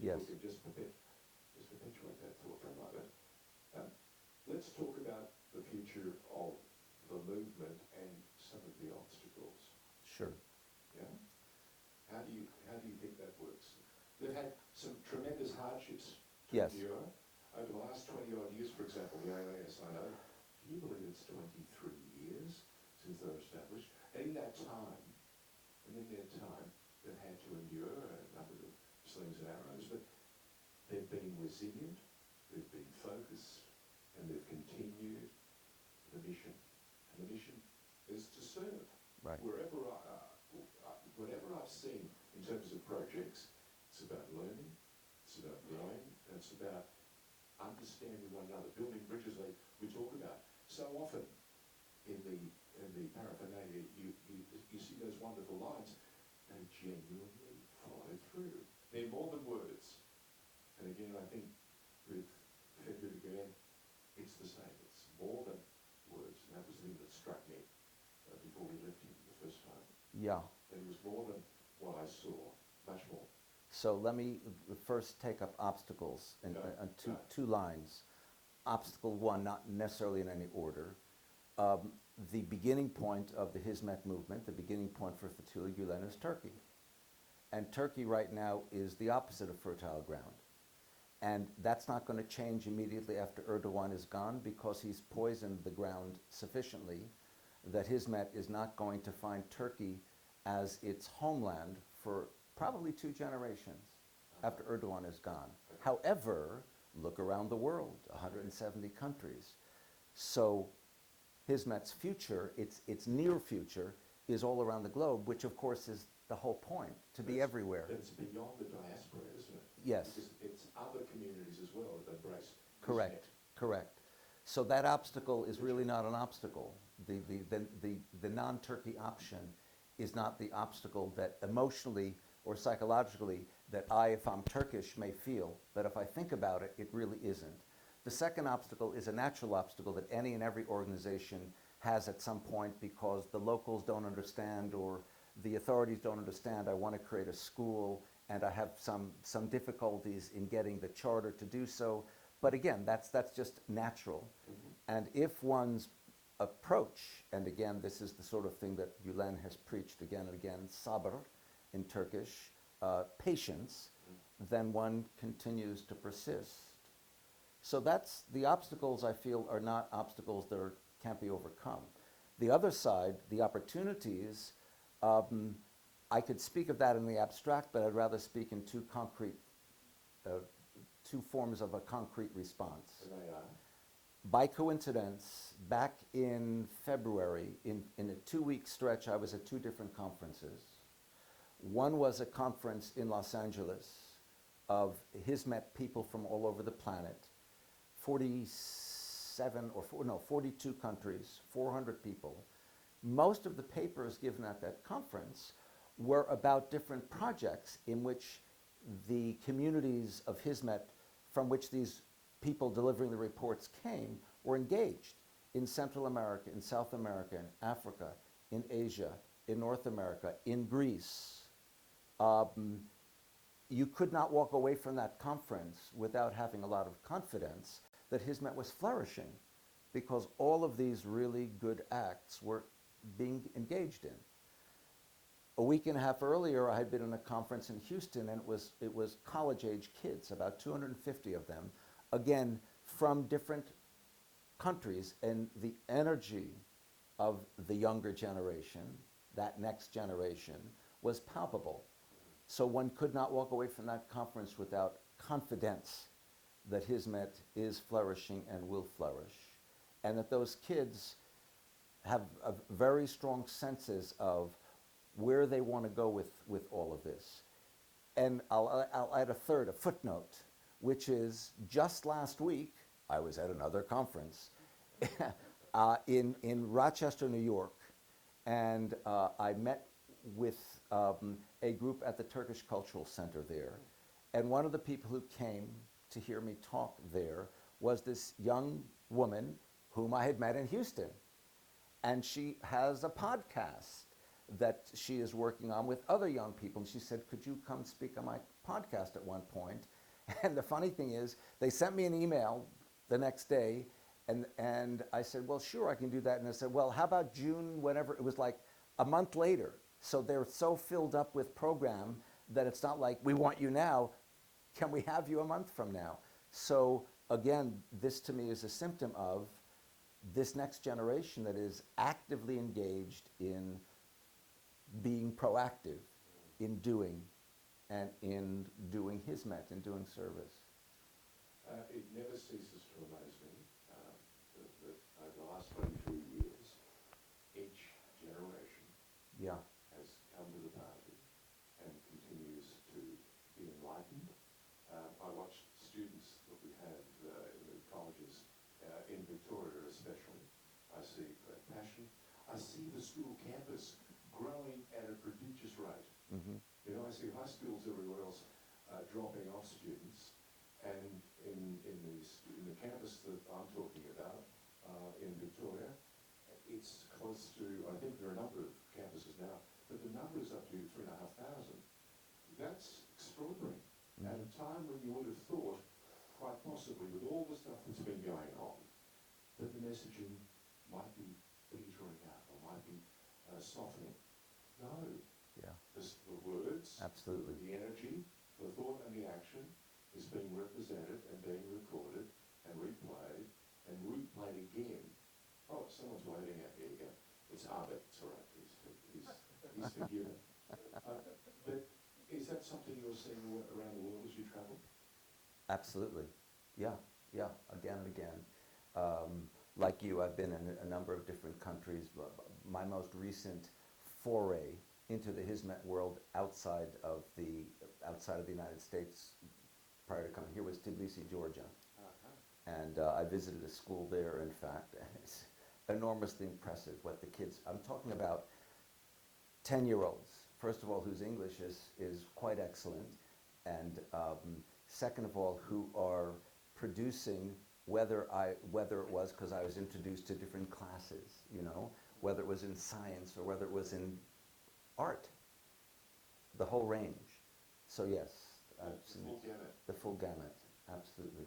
Yes. We can just perpetuate that thought for a moment. Let's talk about the future of the movement and some of the obstacles. Sure. Yeah? How do you think that works? They've had some tremendous hardships to Yes. endure over the last 20 odd years, for example, the AISIO. Can you believe it's 23 years since they were established? And in their time, they've had to endure a number of slings and arrows, but they've been resilient, they've been focused, and they've continued the mission. And the mission is to serve. Right. Whatever I've seen in terms of projects, it's about learning, it's about growing, and it's about understanding one another, building bridges like we talk about. So often in the paraphernalia, you see those wonderful lines, they genuinely follow through. They're more than words. And again, I think with Fethullah Gülen, it's the same. It's more than words. And that was the thing that struck me before we left him the first time. Yeah. It was more than what I saw, much more. So let me first take up obstacles and two lines. Obstacle one, not necessarily in any order. The beginning point of the Hizmet movement, the beginning point for Fethullah Gülen is Turkey. And Turkey right now is the opposite of fertile ground. And that's not going to change immediately after Erdogan is gone, because he's poisoned the ground sufficiently that Hizmet is not going to find Turkey as its homeland for probably 2 generations after Erdogan is gone. However, look around the world, 170 countries. So Hizmet's future, its near future, is all around the globe, which of course is the whole point, to be everywhere. But it's beyond the diaspora, isn't it? Yes. Because it's other communities as well that embrace. Correct, correct. So that obstacle is really not an obstacle. The non-Turkey option is not the obstacle that emotionally or psychologically that if I'm Turkish, may feel, but if I think about it, it really isn't. The second obstacle is a natural obstacle that any and every organization has at some point, because the locals don't understand or the authorities don't understand. I want to create a school and I have some difficulties in getting the charter to do so. But again, that's just natural. Mm-hmm. And if one's approach, and again, this is the sort of thing that Gülen has preached again and again, sabr in Turkish, patience, then one continues to persist. So that's the obstacles I feel are not obstacles that can't be overcome. The other side, the opportunities, I could speak of that in the abstract, but I'd rather speak in two forms of a concrete response. By coincidence, back in February, in a 2-week stretch, I was at 2 different conferences. One was a conference in Los Angeles of Hizmet people from all over the planet, 42 countries, 400 people. Most of the papers given at that conference were about different projects in which the communities of Hizmet from which these people delivering the reports came were engaged in Central America, in South America, in Africa, in Asia, in North America, in Greece. You could not walk away from that conference without having a lot of confidence that Hizmet was flourishing, because all of these really good acts were being engaged in. A week and a half earlier, I had been in a conference in Houston, and it was college-age kids, about 250 of them, again, from different countries, and the energy of the younger generation, that next generation, was palpable. So one could not walk away from that conference without confidence that Hizmet is flourishing and will flourish, and that those kids have a very strong senses of where they want to go with all of this. And I'll add a footnote, which is just last week, I was at another conference in Rochester, New York, and I met with a group at the Turkish Cultural Center there. And one of the people who came to hear me talk there was this young woman whom I had met in Houston. And she has a podcast that she is working on with other young people. And she said, could you come speak on my podcast at one point? And the funny thing is, they sent me an email the next day, and I said, well, sure, I can do that. And I said, well, how about June, whenever? It was like a month later. So they're so filled up with program that it's not like, we want you now, can we have you a month from now? So again, this to me is a symptom of this next generation that is actively engaged in being proactive, in doing, and in doing hizmet, in doing service. It never ceases to amaze me that over the last 23 years, each generation Yeah, has come to the party and continues to be enlightened. I watched students that we have in the colleges in Victoria especially. I see great passion. I see the school campus growing at a prodigious rate. mm-hmm. You know, I see high schools everywhere else dropping off students, and in the campus that I'm talking about in Victoria, it's close to, I think there are a number of campuses now, but the number is up to 3,500. That's extraordinary. At a time when you would have thought, quite possibly, with all the stuff that's been going on, that the messaging might be petering out or might be softening. No. Yeah, The words, absolutely. the energy, the thought and the action is being represented and being recorded and replayed again. Oh, someone's waving at me again. It's Arbet, it's all right, he's forgiven. But is that something you're seeing around the world as you travel? Absolutely. Yeah, again and again. Like you, I've been in a number of different countries. My most recent foray into the hizmet world outside of the United States prior to coming here was Tbilisi, Georgia. And I visited a school there, in fact, and it's enormously impressive what the kids, I'm talking about 10-year-olds, first of all, whose English is quite excellent, and second of all, who are producing, whether it was because I was introduced to different classes, you know, whether it was in science or whether it was in art, the whole range. So yes, The full gamut. the full gamut, absolutely.